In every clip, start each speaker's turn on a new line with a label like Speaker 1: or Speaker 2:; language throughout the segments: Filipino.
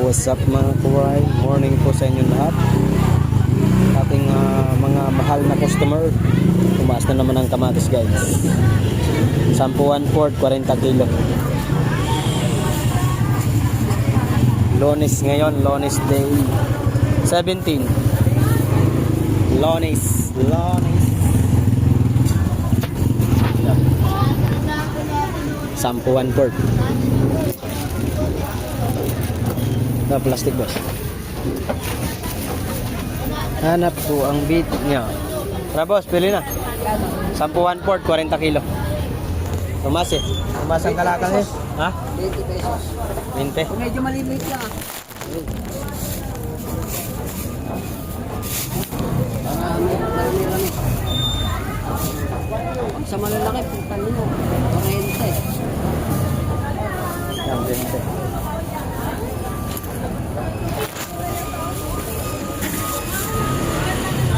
Speaker 1: What's up mga kuway? Morning po sa inyo lahat. Ating mga mahal na customer. Tumaas na naman ang kamatis guys. 10 Ford, 40 kilo. Lunes ngayon, Lunes day 17. Lunes. Yep. 10 Ford. Na plastic boss. Hanap po ang bit niya. Tara boss, pili na. 10 Ford, 40 kilo. Tumas eh. Tumas ang kalakal eh. Ha?
Speaker 2: 20 pesos.
Speaker 1: 20.
Speaker 2: Kung medyo maliit lang Pag sa malalaki, punta nyo. 40.
Speaker 1: Yan, 20.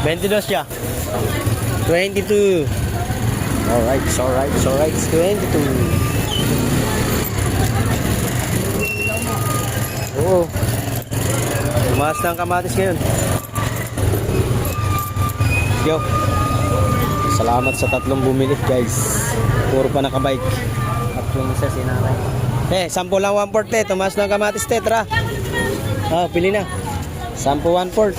Speaker 1: 22 siya. 22. Alright, it's 22. Oo. Tumaas na ang kamatis ngayon. Yo. Salamat sa tatlong bumili guys. Puro pa nakabike. At yung isa sinanay. 10 lang 1/4 te. Tumaas na ang kamatis te. Tara. Pili na. 10 1/4.